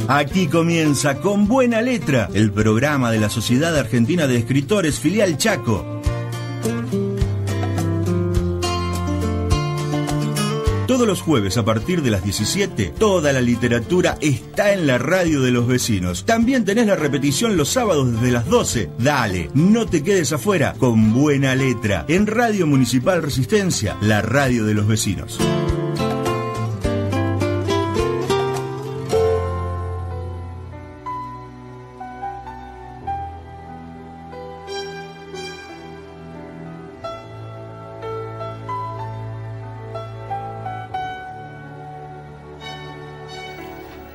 Aquí comienza Con Buena Letra, el programa de la Sociedad Argentina de Escritores Filial Chaco. Todos los jueves a partir de las 17, toda la literatura está en la radio de los vecinos. También tenés la repetición los sábados desde las 12. Dale, no te quedes afuera, Con Buena Letra, en Radio Municipal Resistencia, la radio de los vecinos.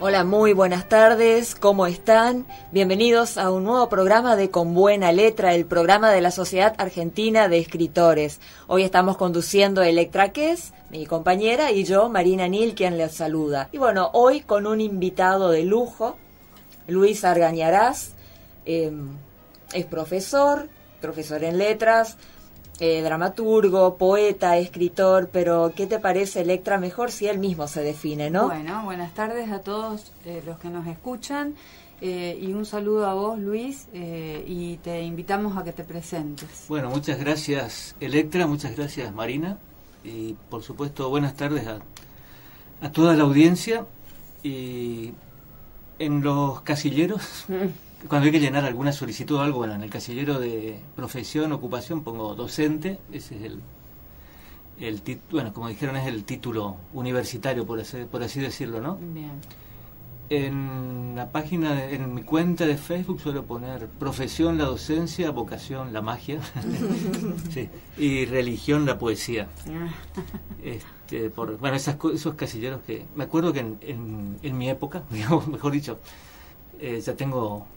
Hola, muy buenas tardes, ¿cómo están? Bienvenidos a un nuevo programa de Con Buena Letra, el programa de la Sociedad Argentina de Escritores. Hoy estamos conduciendo Electra Ques, mi compañera, y yo, Marina Nil, quien les saluda. Y bueno, hoy con un invitado de lujo, Luis Argañarás, es profesor en letras, dramaturgo, poeta, escritor, pero ¿qué te parece, Electra? Mejor si él mismo se define, ¿no? Bueno, buenas tardes a todos los que nos escuchan y un saludo a vos, Luis, y te invitamos a que te presentes. Bueno, muchas gracias, Electra, muchas gracias, Marina, y por supuesto buenas tardes a toda la audiencia. Y en los casilleros... Cuando hay que llenar alguna solicitud o algo, bueno, en el casillero de profesión, ocupación, pongo docente. Ese es el título, bueno, como dijeron, es el título universitario, por así decirlo, ¿no? Bien. En la página, en mi cuenta de Facebook suelo poner profesión, la docencia, vocación, la magia, sí, y religión, la poesía. Bueno, esos casilleros que... Me acuerdo que en mi época, digamos, mejor dicho, ya tengo...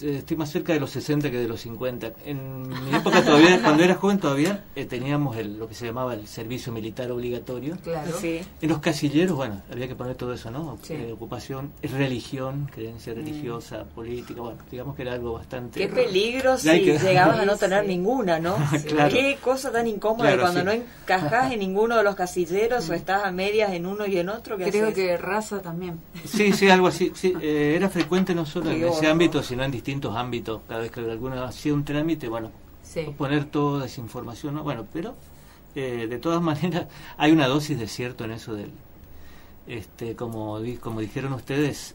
Estoy más cerca de los 60 que de los 50. En mi época todavía, cuando era joven todavía, teníamos lo que se llamaba el servicio militar obligatorio. Claro. Sí. En los casilleros, bueno, había que poner todo eso, ¿no? Sí. Ocupación, religión, creencia religiosa, política, bueno, digamos que era algo bastante... Qué peligro si que... llegabas a no tener ninguna, ¿no? Claro. Qué cosa tan incómoda, Claro, cuando sí. no encajás en ninguno de los casilleros o estás a medias en uno y en otro. ¿Qué Creo haces? que raza también. Sí, algo así. Sí, era frecuente no solo en Qué ese horror. ámbito, sino en distintos ámbitos. Cada vez que alguno hacía un trámite, bueno, Sí. poner toda esa información, ¿no? Bueno, pero de todas maneras hay una dosis de cierto en eso del, como dijeron ustedes,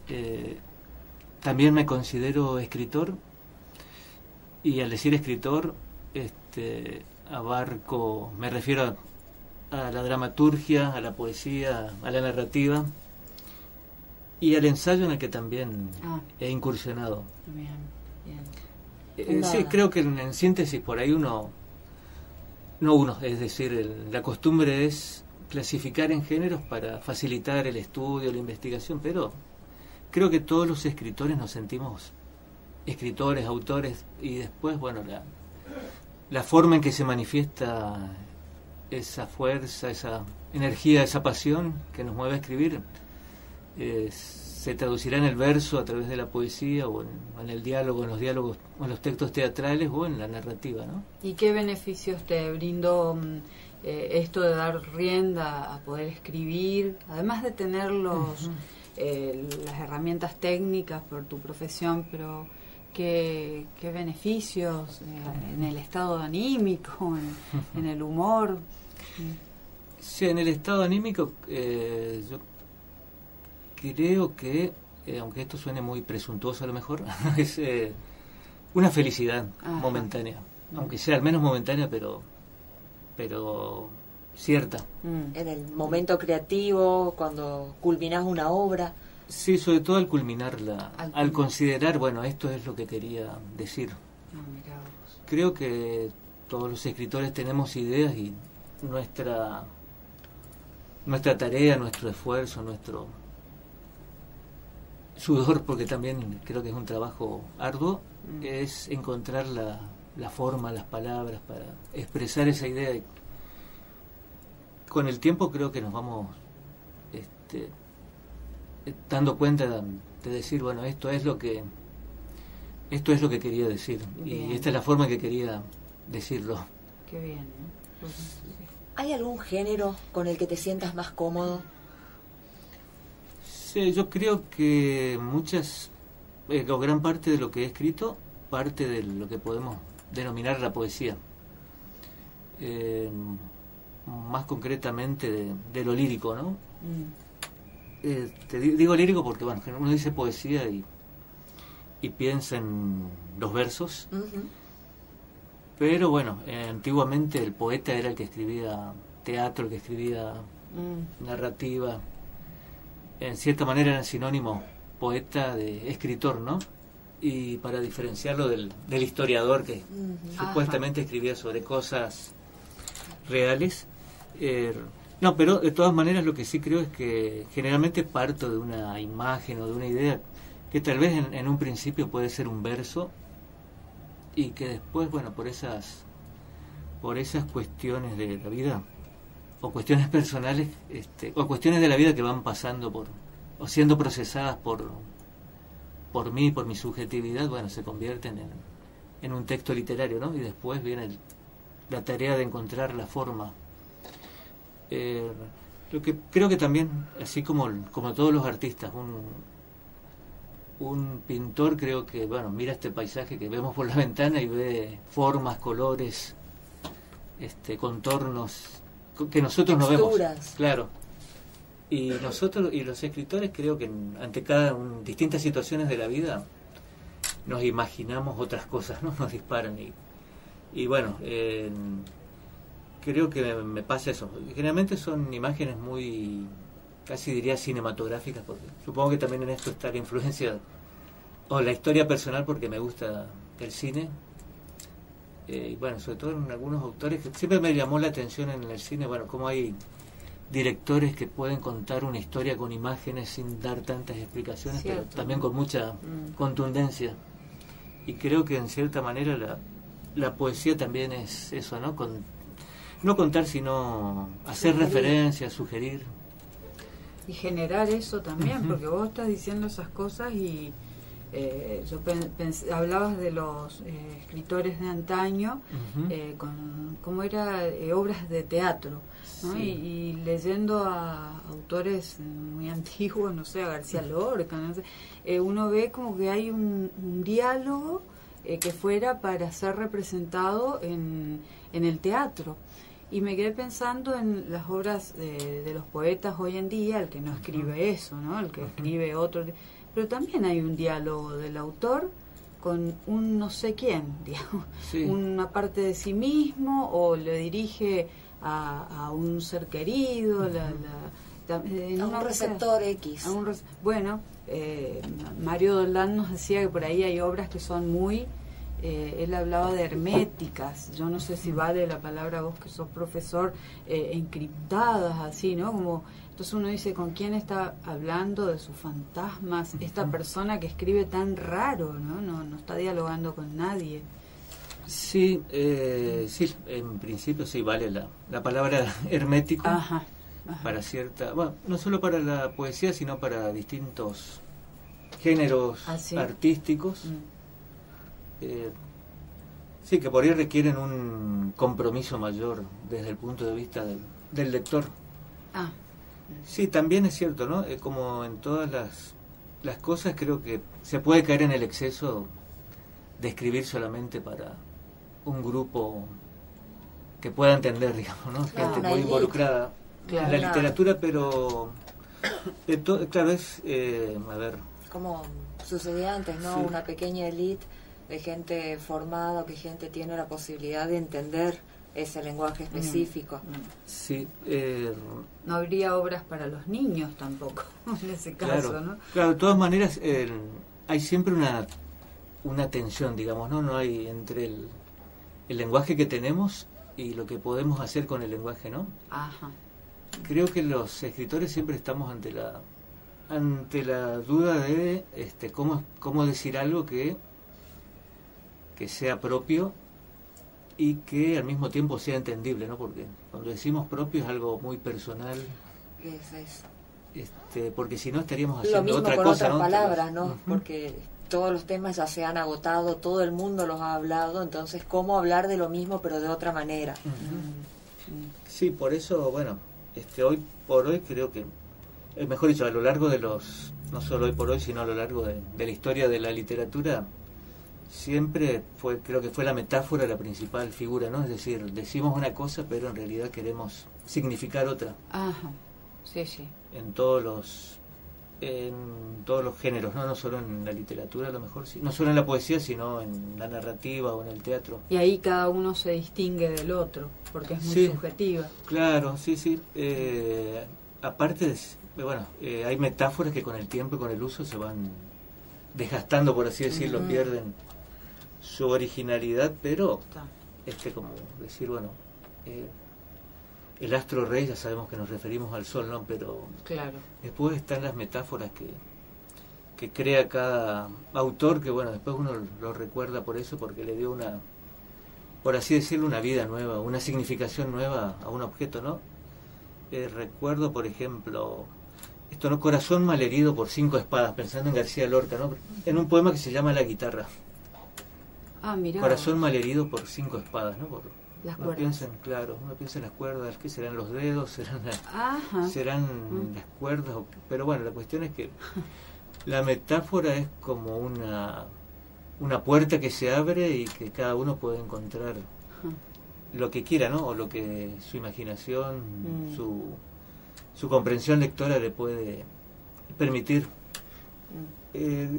también me considero escritor, y al decir escritor, me refiero a la dramaturgia, a la poesía, a la narrativa y al ensayo, en el que también he incursionado. Bien. Sí, creo que en síntesis por ahí es decir, la costumbre es clasificar en géneros para facilitar el estudio, la investigación, pero creo que todos los escritores nos sentimos escritores, autores, y después, bueno, la forma en que se manifiesta esa fuerza, esa energía, esa pasión que nos mueve a escribir, se traducirá en el verso a través de la poesía, o en el diálogo, en los diálogos, o en los textos teatrales, o en la narrativa, ¿no? ¿Y qué beneficios te brindó esto de dar rienda a poder escribir, además de tener las herramientas técnicas por tu profesión, pero qué beneficios en el estado anímico, en el humor? Sí, en el estado anímico, yo creo que, aunque esto suene muy presuntuoso a lo mejor, es una felicidad momentánea, aunque sea al menos momentánea, pero cierta. En el momento creativo, cuando culminás una obra. Sí, sobre todo al culminarla, al considerar, bueno, esto es lo que quería decir. Mirá vos. Creo que todos los escritores tenemos ideas, y nuestra tarea, nuestro esfuerzo, nuestro sudor, porque también creo que es un trabajo arduo, es encontrar la forma, las palabras para expresar esa idea. Y con el tiempo creo que nos vamos dando cuenta de decir, bueno, esto es lo que quería decir. Bien. Y esta es la forma que quería decirlo. Qué bien, ¿no? Pues, ¿Hay algún género con el que te sientas más cómodo? Sí, yo creo que o gran parte de lo que he escrito parte de lo que podemos denominar la poesía. Más concretamente de lo lírico, ¿no? Digo lírico porque, bueno, uno dice poesía y piensa en los versos, pero bueno, antiguamente el poeta era el que escribía teatro, el que escribía narrativa. En cierta manera era sinónimo poeta de escritor, ¿no? Y para diferenciarlo del historiador que supuestamente escribía sobre cosas reales. No, pero de todas maneras lo que sí creo es que generalmente parto de una imagen o de una idea que tal vez en un principio puede ser un verso y que después, bueno, por esas cuestiones de la vida o cuestiones personales o cuestiones de la vida que van pasando o siendo procesadas por mí, por mi subjetividad, bueno, se convierten en un texto literario, ¿no? Y después viene la tarea de encontrar la forma. Lo que creo que también, así como todos los artistas, un pintor creo que, bueno, mira este paisaje que vemos por la ventana y ve formas, colores, contornos que nosotros no vemos. Claro. Y nosotros y los escritores creo que ante distintas situaciones de la vida nos imaginamos otras cosas, ¿no? Nos disparan y bueno, creo que me pasa eso. Generalmente son imágenes muy, casi diría cinematográficas, porque supongo que también en esto está la influencia o la historia personal, porque me gusta el cine. Y bueno, sobre todo en algunos autores que siempre me llamó la atención en el cine, bueno, cómo hay directores que pueden contar una historia con imágenes sin dar tantas explicaciones, pero también con mucha contundencia. Y creo que en cierta manera la poesía también es eso, ¿no? No contar, sino hacer referencias, sugerir. Y generar eso también, porque vos estás diciendo esas cosas y yo hablabas de los escritores de antaño, cómo era obras de teatro, ¿no? Y leyendo a autores muy antiguos, no sé, a García Lorca, no sé, uno ve como que hay un diálogo que fuera para ser representado en el teatro. Y me quedé pensando en las obras de los poetas hoy en día, el que no escribe eso, ¿no? El que escribe otro. Pero también hay un diálogo del autor con un no sé quién, digamos, una parte de sí mismo, o le dirige a un ser querido, a un receptor X. Bueno, Mario Doldán nos decía que por ahí hay obras que son muy... él hablaba de herméticas, yo no sé si vale la palabra, vos que sos profesor, encriptadas, así, ¿no? Como, entonces uno dice, ¿con quién está hablando de sus fantasmas? Esta persona que escribe tan raro, no está dialogando con nadie. Sí, sí, en principio sí vale la palabra hermético. Ajá. Para cierta, bueno, no solo para la poesía, sino para distintos géneros artísticos. Sí, que por ahí requieren un compromiso mayor desde el punto de vista del lector. Sí, también es cierto, ¿no? Como en todas las cosas, creo que se puede caer en el exceso de escribir solamente para un grupo que pueda entender, digamos, ¿no? Gente muy involucrada en la literatura, pero claro, es, a ver... Como sucedía antes, ¿no? Sí. Una pequeña élite de gente formada, que gente tiene la posibilidad de entender ese lenguaje específico. Sí. No habría obras para los niños tampoco, en ese caso, ¿no? Claro, de todas maneras, hay siempre una tensión, digamos, ¿no? No hay entre el lenguaje que tenemos y lo que podemos hacer con el lenguaje, ¿no? Ajá. Creo que los escritores siempre estamos ante la duda de cómo decir algo que sea propio y que al mismo tiempo sea entendible, ¿no? Porque cuando decimos propio es algo muy personal. Es eso. Porque si no estaríamos haciendo otra cosa. Lo mismo con otras palabras, ¿no? Porque todos los temas ya se han agotado, todo el mundo los ha hablado, entonces ¿cómo hablar de lo mismo pero de otra manera? Sí, por eso, bueno, hoy por hoy creo que mejor dicho, a lo largo de los, no solo hoy por hoy, sino a lo largo de la historia de la literatura, siempre creo que fue la metáfora la principal figura, ¿no? Es decir, decimos una cosa, pero en realidad queremos significar otra. Ajá, sí, sí. En todos los géneros, ¿no? No solo en la literatura, a lo mejor, no solo en la poesía, sino en la narrativa o en el teatro. Y ahí cada uno se distingue del otro, porque es muy subjetiva. Claro, sí, sí. Aparte, bueno, hay metáforas que con el tiempo y con el uso se van desgastando, por así decirlo, pierden su originalidad, pero como decir, bueno, el astro rey, ya sabemos que nos referimos al sol, ¿no? Pero claro, después están las metáforas que crea cada autor, que bueno, después uno lo recuerda por eso, porque le dio una, por así decirlo, una vida nueva, una significación nueva a un objeto, ¿no? Recuerdo, por ejemplo, esto, ¿no? Corazón malherido por 5 espadas, pensando en García Lorca, ¿no? En un poema que se llama La guitarra. Ah, mirá. Corazón malherido por 5 espadas, ¿no? Las uno cuerdas. piensa en, claro, uno piensa en las cuerdas, ¿qué serán los dedos? ¿Serán las cuerdas? Pero bueno, la cuestión es que la metáfora es como una puerta que se abre y que cada uno puede encontrar lo que quiera, ¿no? O lo que su imaginación, su comprensión lectora le puede permitir.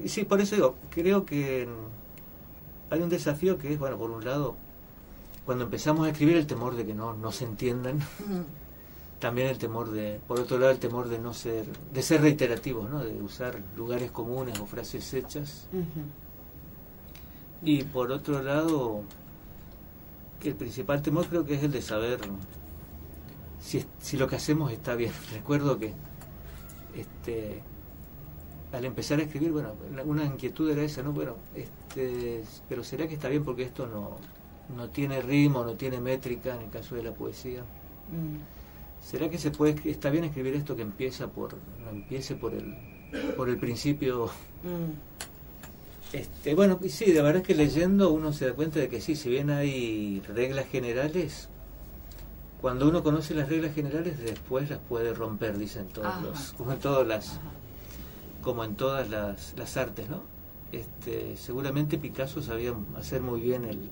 Sí, por eso digo, creo que hay un desafío que es, bueno, por un lado, cuando empezamos a escribir, el temor de que no se entiendan, también el temor por otro lado, el temor de ser reiterativos, ¿no? De usar lugares comunes o frases hechas. Y por otro lado, que el principal temor creo que es el de saber si lo que hacemos está bien. Recuerdo que al empezar a escribir, bueno, una inquietud era esa, ¿no? Bueno, pero ¿será que está bien porque esto no tiene ritmo, no tiene métrica en el caso de la poesía? ¿Será que está bien escribir esto que empiece por el principio? Bueno, sí, la verdad es que leyendo uno se da cuenta de que sí, si bien hay reglas generales, cuando uno conoce las reglas generales después las puede romper, dicen todos como en todas las artes, ¿no? Seguramente Picasso sabía hacer muy bien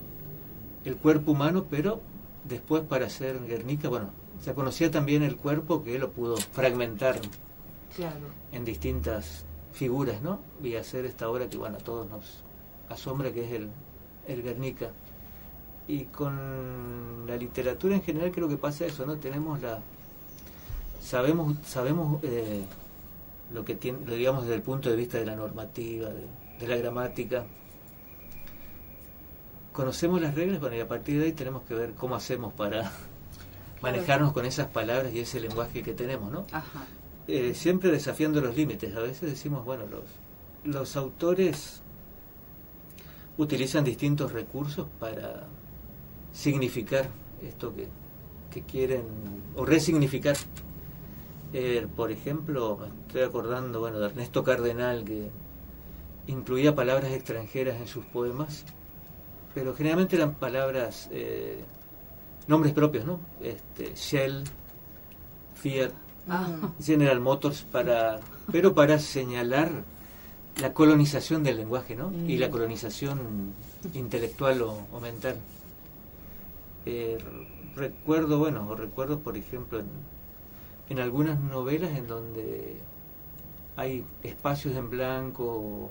el cuerpo humano, pero después para hacer Guernica, bueno, se conocía también el cuerpo, que lo pudo fragmentar en distintas figuras, ¿no? Y hacer esta obra que, bueno, a todos nos asombra, que es el Guernica. Y con la literatura en general creo que pasa eso, ¿no? Sabemos lo que digamos desde el punto de vista de la normativa, de la gramática. Conocemos las reglas, bueno, y a partir de ahí tenemos que ver cómo hacemos para manejarnos con esas palabras y ese lenguaje que tenemos, ¿no? Siempre desafiando los límites. A veces decimos, bueno, los autores utilizan distintos recursos para significar esto que quieren, o resignificar. Por ejemplo, me estoy acordando, bueno, de Ernesto Cardenal, que incluía palabras extranjeras en sus poemas, pero generalmente eran palabras, nombres propios, ¿no? Shell, Fiat, General Motors, pero para señalar la colonización del lenguaje, ¿no? Y la colonización intelectual o mental. Recuerdo, por ejemplo, en algunas novelas en donde hay espacios en blanco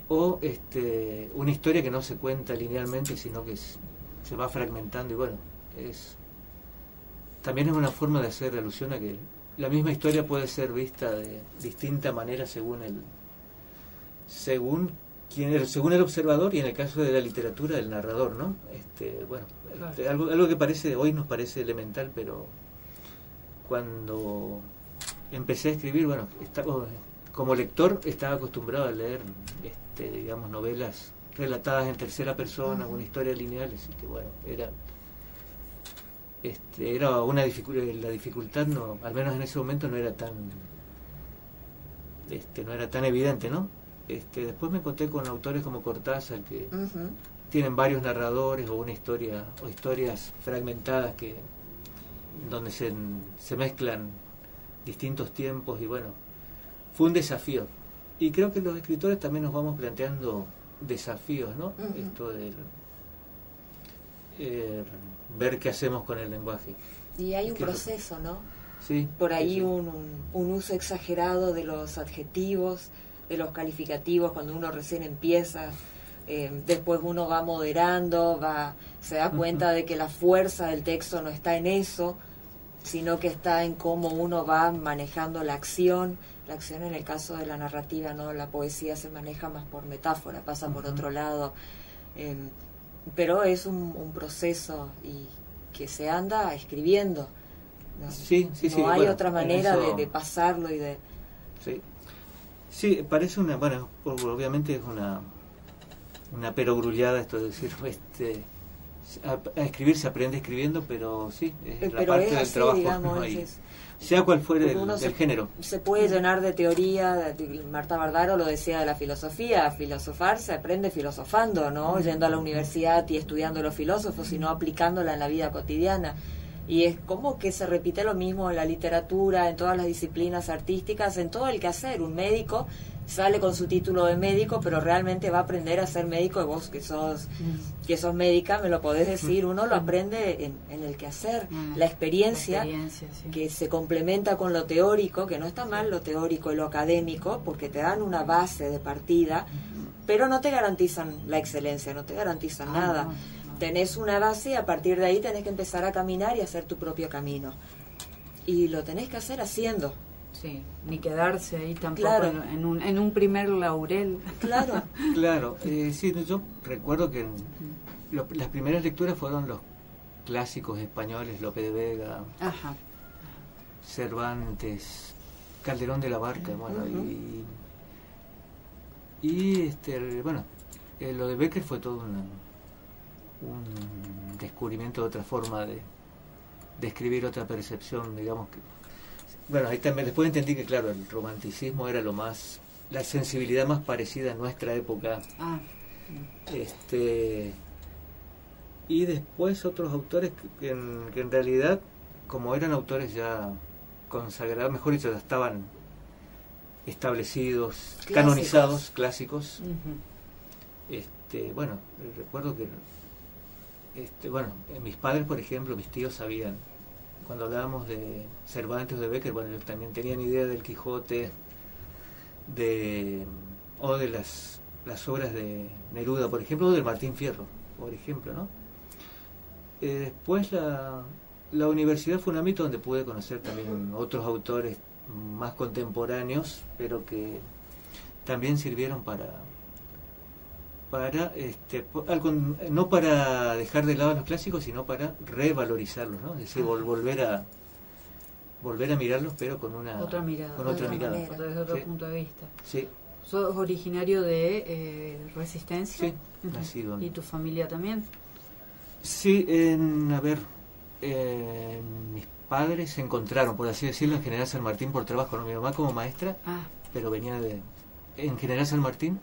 o una historia que no se cuenta linealmente, sino que se va fragmentando, y bueno, también es una forma de hacer alusión a que la misma historia puede ser vista de distinta manera según el observador, y en el caso de la literatura, el narrador, ¿no? Algo que hoy nos parece elemental, pero cuando empecé a escribir, bueno, como lector estaba acostumbrado a leer, digamos, novelas relatadas en tercera persona, una historia lineal, así que bueno, era una dificultad. La dificultad, no, al menos en ese momento, no era tan evidente, ¿no? Después me encontré con autores como Cortázar, que tienen varios narradores, o una historia, o historias fragmentadas donde se mezclan distintos tiempos, y bueno, fue un desafío. Y creo que los escritores también nos vamos planteando desafíos, ¿no? Esto de ver qué hacemos con el lenguaje. Y hay un proceso, ¿no? Sí. Por ahí sí. un uso exagerado de los adjetivos, de los calificativos cuando uno recién empieza. Después uno va moderando, se da cuenta de que la fuerza del texto no está en eso, sino que está en cómo uno va manejando la acción. La acción en el caso de la narrativa, ¿no? La poesía se maneja más por metáfora, pasa por otro lado. Pero es un proceso y que se anda escribiendo. No, sí, no hay bueno, otra manera eso, de pasarlo y de... Sí, parece bueno, obviamente es una perogrullada esto de decir, a escribir se aprende escribiendo, pero sí, es la parte del trabajo, digamos, ¿no? Sea cual fuere el género. Se puede llenar de teoría, Marta Bardaro lo decía de la filosofía, filosofar se aprende filosofando, ¿no? Yendo a la universidad y estudiando los filósofos, sino aplicándola en la vida cotidiana. Y es como que se repite lo mismo en la literatura, en todas las disciplinas artísticas, en todo el quehacer. Un médico sale con su título de médico, pero realmente va a aprender a ser médico, y vos que sos médica me lo podés decir, uno lo aprende en el quehacer, la experiencia sí, que se complementa con lo teórico, que no está mal lo teórico y lo académico, porque te dan una base de partida, pero no te garantizan la excelencia, no te garantizan nada. No. Tenés una base y a partir de ahí tenés que empezar a caminar y hacer tu propio camino. Y lo tenés que hacer haciendo. Sí, ni quedarse ahí tampoco, claro, en un primer laurel. Claro. Claro, sí, yo recuerdo que las primeras lecturas fueron los clásicos españoles, Lope de Vega, Cervantes, Calderón de la Barca, bueno, bueno, lo de Becker fue todo un descubrimiento de otra forma de escribir, otra percepción, digamos que. Bueno, ahí también después entendí que, claro, el romanticismo era la sensibilidad más parecida a nuestra época. Y después otros autores que en realidad, como eran autores ya consagrados, mejor dicho, ya estaban establecidos, canonizados, clásicos. Bueno, recuerdo que mis padres, por ejemplo, mis tíos sabían, cuando hablábamos de Cervantes o de Becker, bueno, ellos también tenían idea del Quijote, o de las obras de Neruda, por ejemplo, o del Martín Fierro, por ejemplo, ¿no? Después la universidad fue un ámbito donde pude conocer también otros autores más contemporáneos, pero que también sirvieron no para dejar de lado a los clásicos, sino para revalorizarlos, ¿no? Es decir, volver a mirarlos, pero con otra mirada. Desde otro punto de vista. Sí. ¿Sos originario de Resistencia? Sí, nacido. ¿Y tu familia también? Sí, mis padres se encontraron, por así decirlo, en General San Martín por trabajo, ¿no? Mi mamá como maestra, pero venía en General San Martín,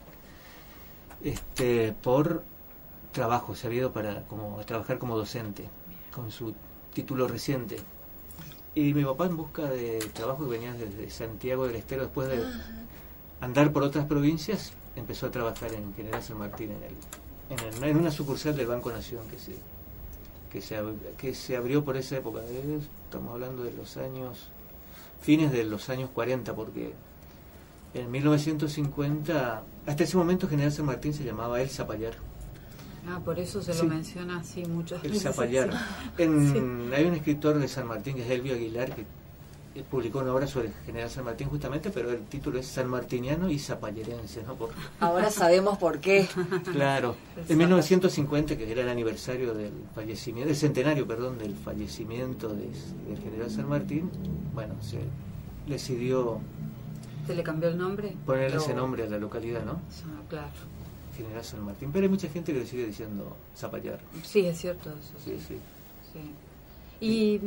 por trabajo, se había ido a trabajar como docente, con su título reciente. Y mi papá, en busca de trabajo, que venía desde Santiago del Estero, después de andar por otras provincias, empezó a trabajar en General San Martín, en una sucursal del Banco Nación que se abrió por esa época. Estamos hablando de fines de los años 40, porque en 1950, hasta ese momento General San Martín se llamaba El Zapallar. Por eso se lo menciona así muchas veces. El Zapallar. Hay un escritor de San Martín, que es Elvio Aguilar, que publicó una obra sobre General San Martín justamente, pero el título es Sanmartiniano y Zapallarense, ¿no? Ahora sabemos por qué. Claro. En 1950, que era el aniversario del centenario del fallecimiento del General San Martín, bueno, se decidió... ¿Se le cambió el nombre? Ponerle ese nombre a la localidad, ¿no? Claro. General San Martín, pero hay mucha gente que le sigue diciendo Zapallar. Sí, es cierto eso. Sí. Y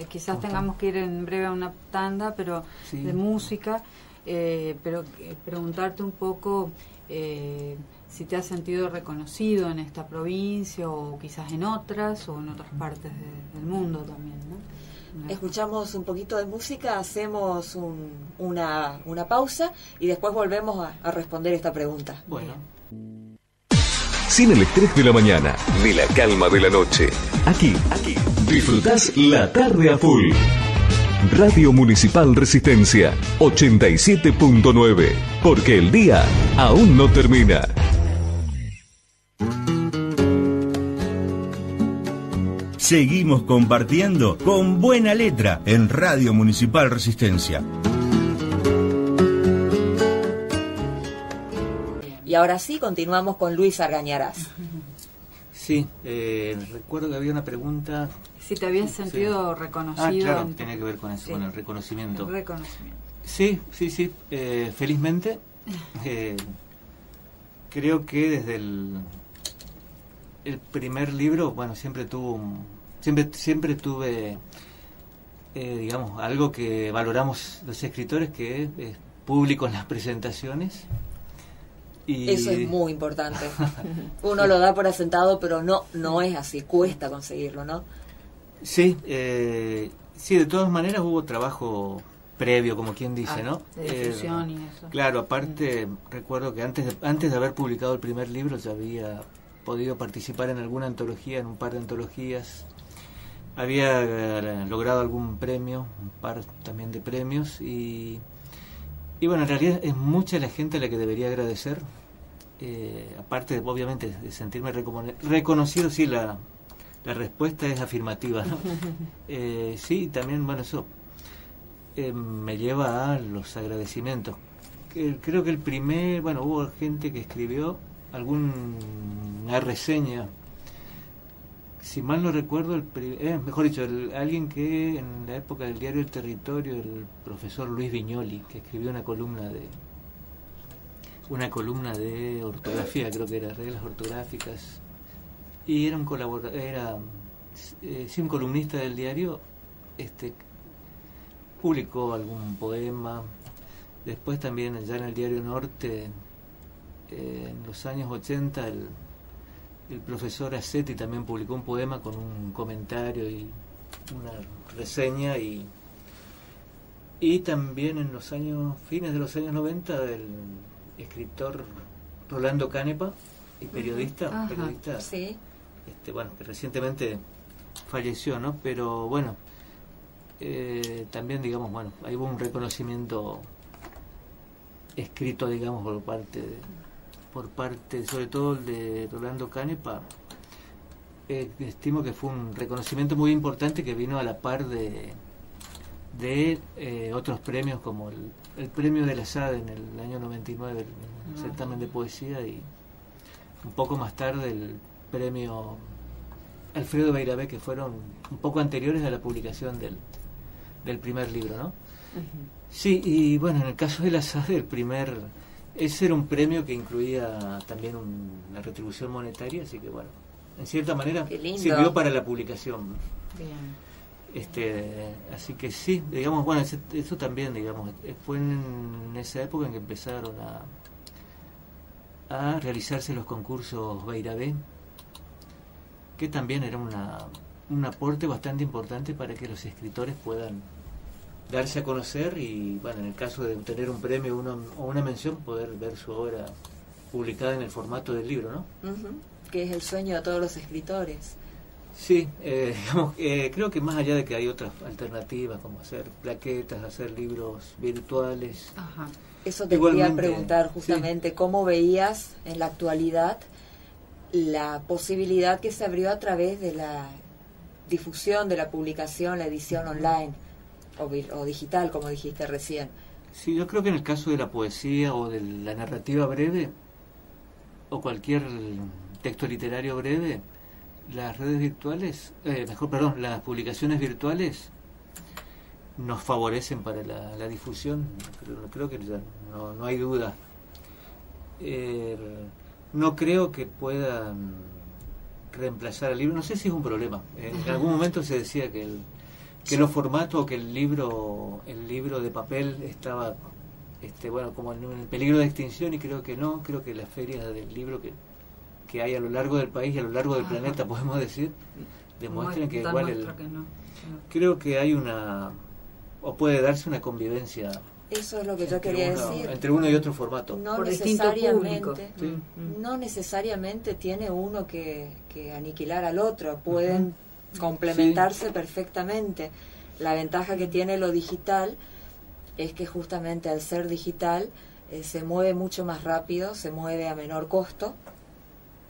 quizás tengamos que ir en breve a una tanda, pero de música, pero preguntarte un poco si te has sentido reconocido en esta provincia o quizás en otras partes del mundo también, ¿no? escuchamos un poquito de música, hacemos una pausa y después volvemos a responder esta pregunta. Bueno. Sin el estrés de la mañana, ni la calma de la noche. Aquí, disfrutás la tarde a full. Radio Municipal Resistencia 87.9, porque el día aún no termina. Seguimos compartiendo con buena letra en Radio Municipal Resistencia. Y ahora sí, continuamos con Luis Argañarás. Sí, recuerdo que había una pregunta. Si te habías sentido reconocido. Claro, tenía que ver con eso, con el reconocimiento. El reconocimiento. Sí. Felizmente, creo que desde el primer libro, bueno, siempre tuve, digamos, algo que valoramos los escritores, que es público en las presentaciones. Y eso es muy importante. Uno lo da por asentado, pero no es así, cuesta conseguirlo, ¿no? Sí, de todas maneras hubo trabajo previo, como quien dice, ¿no? De difusión y eso. Claro, aparte recuerdo que antes de haber publicado el primer libro ya había podido participar en alguna antología, en un par de antologías. Había logrado algún premio, un par también de premios y bueno, en realidad es mucha la gente a la que debería agradecer, aparte obviamente de sentirme reconocido. Sí, la respuesta es afirmativa, ¿no? Sí, también, bueno, eso me lleva a los agradecimientos. Creo que hubo gente que escribió alguna reseña, si mal no recuerdo, mejor dicho, alguien que en la época del diario El Territorio, el profesor Luis Viñoli, que escribió una columna de ortografía, creo que era reglas ortográficas, y era un columnista del diario, publicó algún poema. Después también ya en el Diario Norte, en los años 80, el profesor Acetti también publicó un poema con un comentario y una reseña, y también en los fines de los años 90, el escritor Rolando Canepa, y periodista, sí. Bueno, que recientemente falleció, ¿no? Pero bueno, también, digamos, bueno, ahí hubo un reconocimiento escrito, digamos, por parte sobre todo el de Rolando Canepa. Estimo que fue un reconocimiento muy importante que vino a la par de otros premios, como el premio de la SAD en el año 99, el certamen de poesía, y un poco más tarde el premio Alfredo Beiravec, que fueron un poco anteriores a la publicación del primer libro, ¿no? Sí, y bueno, en el caso de la SAD, ese era un premio que incluía también una retribución monetaria, así que bueno, en cierta manera sirvió para la publicación. Bien. Así que sí, digamos, bueno, eso también, digamos, fue en esa época en que empezaron a realizarse los concursos Beiravec, que también era un aporte bastante importante para que los escritores puedan darse a conocer y, bueno, en el caso de obtener un premio o una mención, poder ver su obra publicada en el formato del libro, ¿no? Que es el sueño de todos los escritores. Sí, digamos, creo que más allá de que hay otras alternativas, como hacer plaquetas, hacer libros virtuales. Ajá. Eso te quería preguntar justamente, sí. ¿Cómo veías en la actualidad la posibilidad que se abrió a través de la difusión, de la publicación, la edición online o digital, como dijiste recién? Sí, yo creo que en el caso de la poesía o de la narrativa breve o cualquier texto literario breve, las redes virtuales, las publicaciones virtuales nos favorecen para la difusión. Creo que ya no hay duda. No creo que puedan reemplazar el libro. No sé si es un problema. En algún momento se decía que los formatos, o que el libro de papel estaba como en peligro de extinción, y creo que no. Creo que las ferias del libro que hay a lo largo del país y a lo largo del planeta, podemos decir, demuestren que Da igual muestra que no. creo que hay o puede darse una convivencia Eso es lo que yo quería decir. entre uno y otro formato. No por distinto público. necesariamente, Sí. no necesariamente tiene uno que aniquilar al otro, pueden complementarse perfectamente. La ventaja que tiene lo digital es que justamente al ser digital se mueve mucho más rápido, se mueve a menor costo.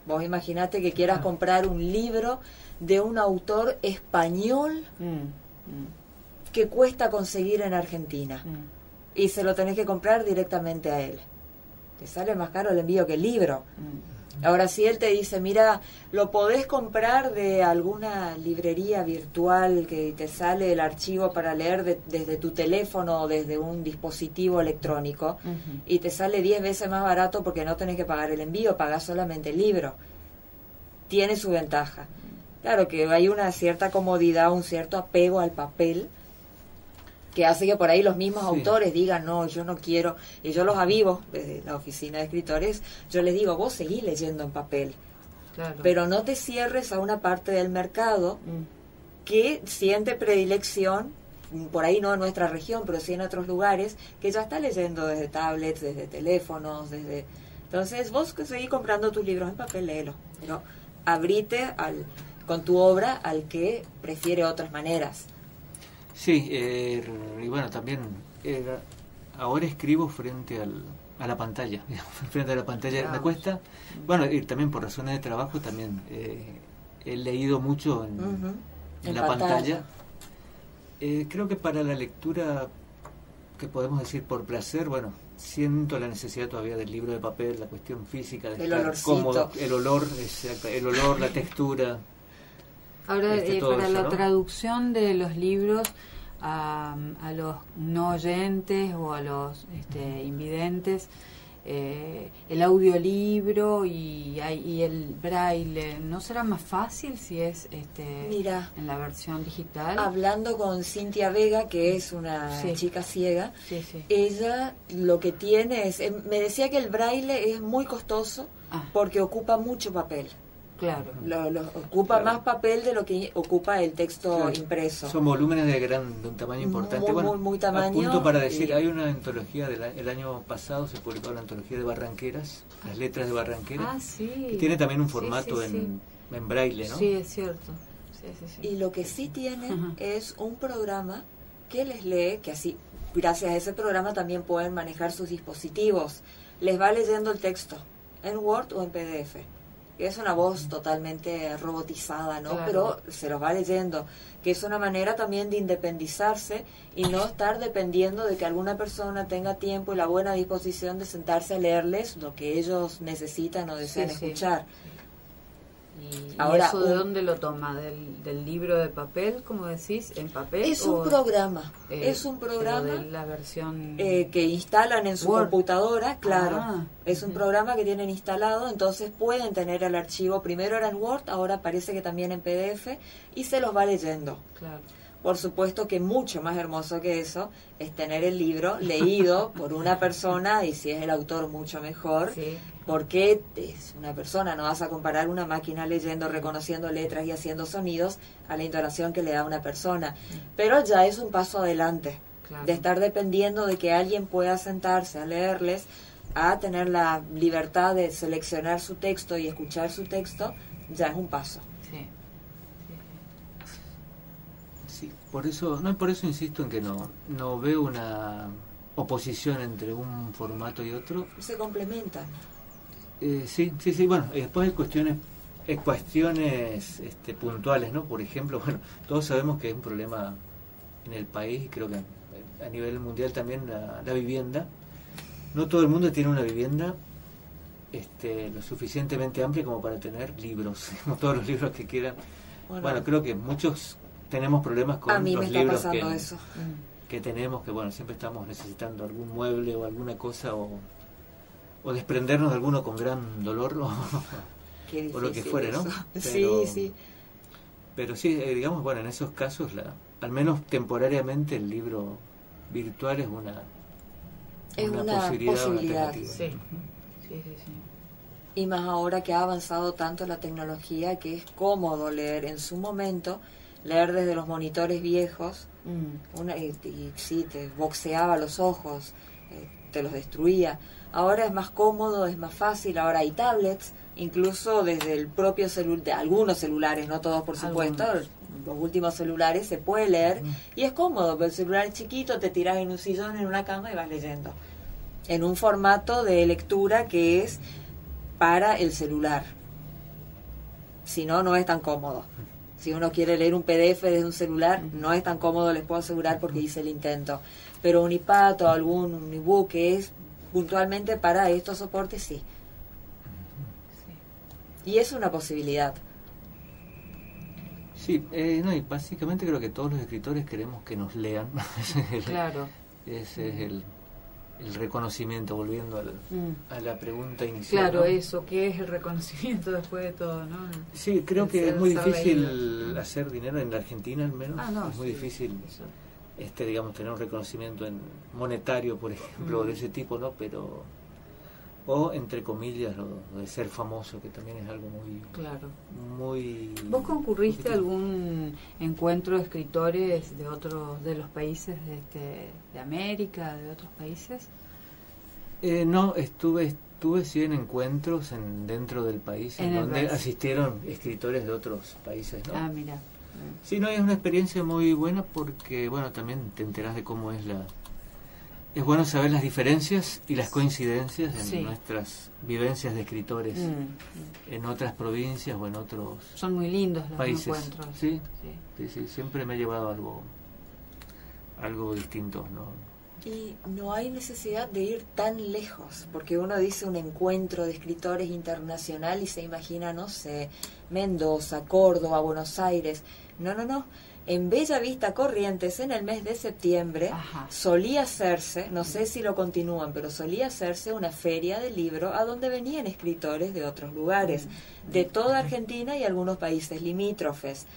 Vos imaginate que quieras comprar un libro de un autor español que cuesta conseguir en Argentina y se lo tenés que comprar directamente a él. Te sale más caro el envío que el libro. Ahora, si él te dice, mira, lo podés comprar de alguna librería virtual que te sale el archivo para leer desde tu teléfono o desde un dispositivo electrónico, y te sale 10 veces más barato porque no tenés que pagar el envío, pagás solamente el libro. Tiene su ventaja. Claro que hay una cierta comodidad, un cierto apego al papel, que hace que por ahí los mismos autores digan, no, yo no quiero, y yo los avivo desde la oficina de escritores, yo les digo, vos seguís leyendo en papel, Claro. pero no te cierres a una parte del mercado que siente predilección, por ahí no en nuestra región, pero sí en otros lugares, que ya está leyendo desde tablets, desde teléfonos, Entonces vos que seguís comprando tus libros en papel, léelo, pero abrite con tu obra al que prefiere otras maneras. Sí, y bueno, también ahora escribo frente a la pantalla, frente a la pantalla. Claro. Me cuesta, bueno, y también por razones de trabajo también he leído mucho en la pantalla. Creo que para la lectura, que podemos decir por placer, bueno, siento la necesidad todavía del libro de papel, la cuestión física de El estar olorcito. cómodo, el olor, la textura. Ahora, todo para eso, la ¿no? traducción de los libros a los no oyentes o a los invidentes, el audiolibro y el braille, ¿no será más fácil si es Mira, en la versión digital? hablando con Cintia Vega, que es una chica ciega, Sí, sí. ella lo que tiene es, me decía que el braille es muy costoso porque ocupa mucho papel. Claro. Lo ocupa más papel de lo que ocupa el texto impreso. Son volúmenes de un tamaño importante. Muy, Bueno, muy tamaño. Apunto para decir, Y- hay una antología el año pasado se publicó la antología de Barranqueras, las letras de Barranqueras, Ah, sí. que tiene también un Sí, formato sí. en braille, ¿no? Sí, es cierto. Sí, sí, sí. Y lo que sí tienen Ajá. es un programa que les lee, que así, gracias a ese programa también pueden manejar sus dispositivos. Les va leyendo el texto en Word o en PDF. Es una voz totalmente robotizada, ¿no? Claro. Pero se los va leyendo, que es una manera también de independizarse y no estar dependiendo de que alguna persona tenga tiempo y la buena disposición de sentarse a leerles lo que ellos necesitan o desean Sí, sí. escuchar. ¿Y Ahora, eso de dónde lo toma? ¿Del libro de papel, como decís? ¿En papel? Es un programa, es un pero programa de la versión... que instalan en su Word. computadora, claro. Ah, Es un programa que tienen instalado, entonces pueden tener el archivo, primero era en Word, ahora parece que también en PDF, y se los va leyendo. Claro. Por supuesto que mucho más hermoso que eso es tener el libro leído por una persona, y si es el autor mucho mejor, Sí. porque es una persona, no vas a comparar una máquina leyendo, reconociendo letras y haciendo sonidos a la intonación que le da una persona. Pero ya es un paso adelante, Claro. de estar dependiendo de que alguien pueda sentarse a leerles, a tener la libertad de seleccionar su texto y escuchar su texto, ya es un paso. Sí. Sí, por eso insisto en que no veo una oposición entre un formato y otro. Se complementan. Sí, bueno, después hay cuestiones puntuales, ¿no? Por ejemplo, bueno, todos sabemos que es un problema en el país, y creo que a nivel mundial también la vivienda. No todo el mundo tiene una vivienda lo suficientemente amplia como para tener libros, no todos los libros que quieran. Bueno, creo que muchos tenemos problemas con a mí los me está libros pasando eso. que tenemos, que bueno, siempre estamos necesitando algún mueble o alguna cosa, o desprendernos de alguno con gran dolor, Qué o lo que difícil fuere, ¿no? eso. Sí. Pero sí, digamos, bueno, en esos casos, al menos temporariamente, el libro virtual es una Es una posibilidad. alternativa. Sí. Sí, sí, sí. Y más ahora que ha avanzado tanto la tecnología que es cómodo leer. En su momento, leer desde los monitores viejos, y sí, te boxeaba los ojos, te los destruía. Ahora es más cómodo, es más fácil, ahora hay tablets, incluso desde el propio celular, de algunos celulares, no todos por supuesto, los últimos celulares se puede leer y es cómodo, pero el celular es chiquito, te tiras en un sillón, en una cama y vas leyendo. En un formato de lectura que es para el celular. Si no, no es tan cómodo. Si uno quiere leer un PDF desde un celular, no es tan cómodo, les puedo asegurar porque hice el intento. Pero un iPad o algún ebook que es puntualmente para estos soportes, sí. Y es una posibilidad. Sí, no, y básicamente creo que todos los escritores queremos que nos lean. Claro. Ese es el reconocimiento, volviendo a la pregunta inicial. Claro, ¿no? Eso, ¿qué es el reconocimiento después de todo, no? Sí, creo que es muy difícil hacer dinero en la Argentina, al menos. Es muy difícil, digamos, tener un reconocimiento monetario, por ejemplo, de ese tipo, ¿no? Pero, o entre comillas, lo de ser famoso, que también es algo muy... Claro. Muy... ¿Vos concurriste a algún encuentro de escritores de los países de América, de otros países? No, estuve sí en encuentros dentro del país, en donde asistieron escritores de otros países, ¿no? Ah, mira. Sí, no, es una experiencia muy buena porque, bueno, también te enterás de cómo es Es bueno saber las diferencias y las coincidencias en nuestras vivencias de escritores en otras provincias o en otros Son muy lindos los países. Encuentros. Sí, siempre me ha llevado algo distinto, ¿no? Y no hay necesidad de ir tan lejos, porque uno dice un encuentro de escritores internacional y se imagina, no sé, Mendoza, Córdoba, Buenos Aires. No. En Bella Vista, Corrientes, en el mes de septiembre, solía hacerse, no sé si lo continúan, pero solía hacerse una feria del libro a donde venían escritores de otros lugares, de toda Argentina y algunos países limítrofes.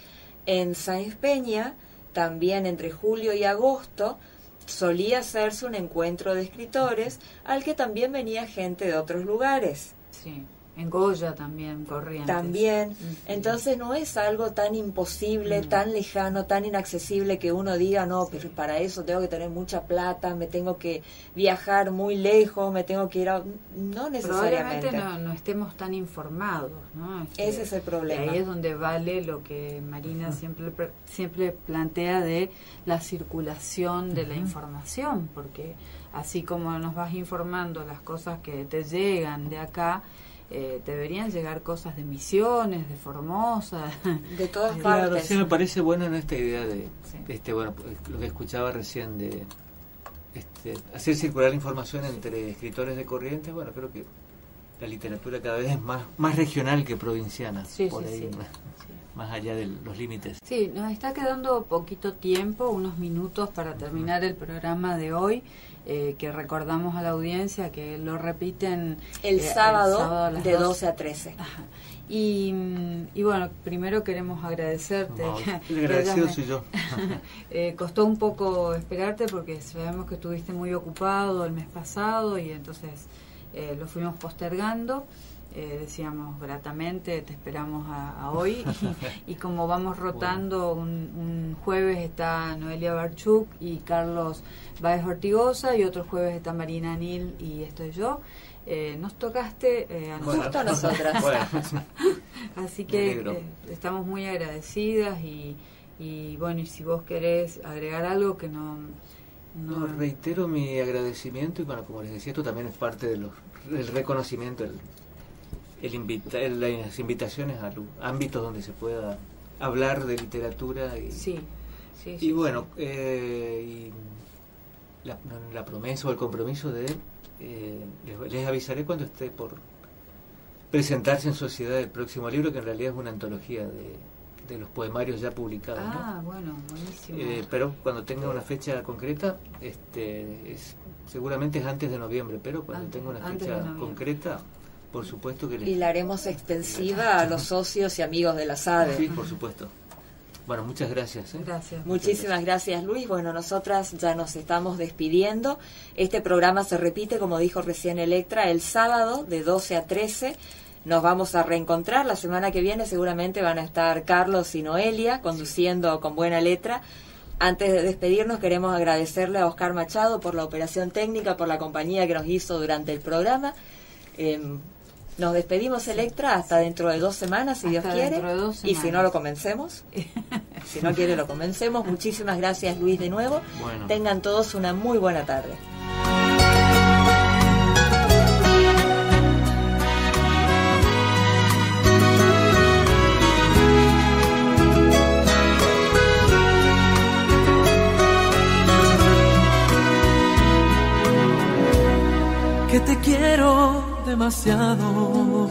En Sáenz Peña, también entre julio y agosto, solía hacerse un encuentro de escritores al que también venía gente de otros lugares. Sí. En Goya también, Corrientes. También. Entonces no es algo tan imposible, tan lejano, tan inaccesible que uno diga, no, pero para eso tengo que tener mucha plata, me tengo que viajar muy lejos, me tengo que ir a... No necesariamente. Probablemente no estemos tan informados, ¿no? Ese es el problema. Ahí es donde vale lo que Marina siempre plantea de la circulación de la información, porque así como nos vas informando las cosas que te llegan de acá, deberían llegar cosas de Misiones, de Formosa, de todas partes. Claro, sí, me parece bueno en esta idea de bueno, lo que escuchaba recién de hacer circular información entre escritores de Corrientes. Bueno, creo que la literatura cada vez es más regional que provinciana, más allá de los límites. Sí, nos está quedando poquito tiempo, unos minutos para terminar el programa de hoy, que recordamos a la audiencia que lo repiten el sábado de 12 a 13. Ajá. Y bueno, primero queremos agradecerte. El agradecido soy yo. Costó un poco esperarte porque sabemos que estuviste muy ocupado el mes pasado y entonces lo fuimos postergando. Decíamos gratamente, te esperamos a hoy y como vamos rotando, un jueves está Noelia Barchuk y Carlos Báez Ortigosa y otro jueves está Marina Anil y estoy yo. Nos tocaste a nosotros. Justo a nosotras. Así que estamos muy agradecidas y bueno, y si vos querés agregar algo que no reitero mi agradecimiento y bueno, como les decía, esto también es parte del reconocimiento, las invitaciones a ámbitos donde se pueda hablar de literatura y bueno, y la promesa o el compromiso de les avisaré cuando esté por presentarse en sociedad el próximo libro, que en realidad es una antología de los poemarios ya publicados, ¿no? Bueno, buenísimo. Pero cuando tenga una fecha concreta, seguramente es antes de noviembre, pero cuando tenga una fecha concreta, por supuesto que y la haremos extensiva a los socios y amigos de la SADE. Sí, por supuesto. Bueno, muchas gracias. Gracias. Muchísimas gracias, Luis. Bueno, nosotras ya nos estamos despidiendo. Este programa se repite, como dijo recién Electra, el sábado de 12 a 13. nos vamos a reencontrar. La semana que viene seguramente van a estar Carlos y Noelia conduciendo Con Buena Letra. Antes de despedirnos queremos agradecerle a Oscar Machado por la operación técnica, por la compañía que nos hizo durante el programa. Nos despedimos, Electra, hasta dentro de 2 semanas, si Dios quiere. Y si no, lo comencemos. Si no quiere, lo comencemos. Muchísimas gracias, Luis, de nuevo. Bueno. Tengan todos una muy buena tarde. Que te quiero demasiado,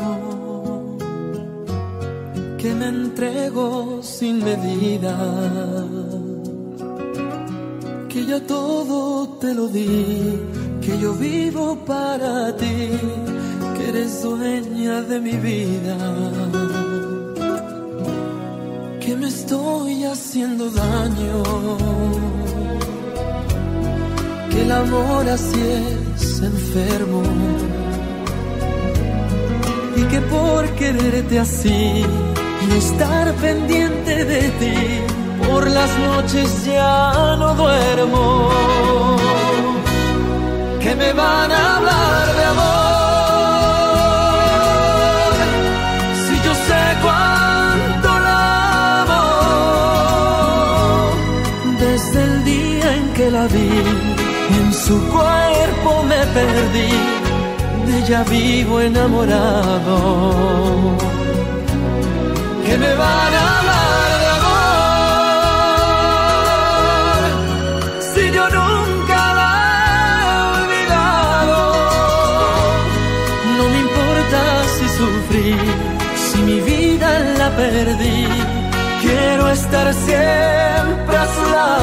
que me entrego sin medida, que ya todo te lo di, que yo vivo para ti, que eres dueña de mi vida, que me estoy haciendo daño, que el amor así es enfermo, y que por quererte así y estar pendiente de ti, por las noches ya no duermo, que me van a hablar de amor, si yo sé cuánto la amo, desde el día en que la vi, en su cuerpo me perdí, de ella vivo enamorado. Que me van a hablar de amor, si yo nunca la he olvidado. No me importa si sufrí, si mi vida la perdí, quiero estar siempre a su lado.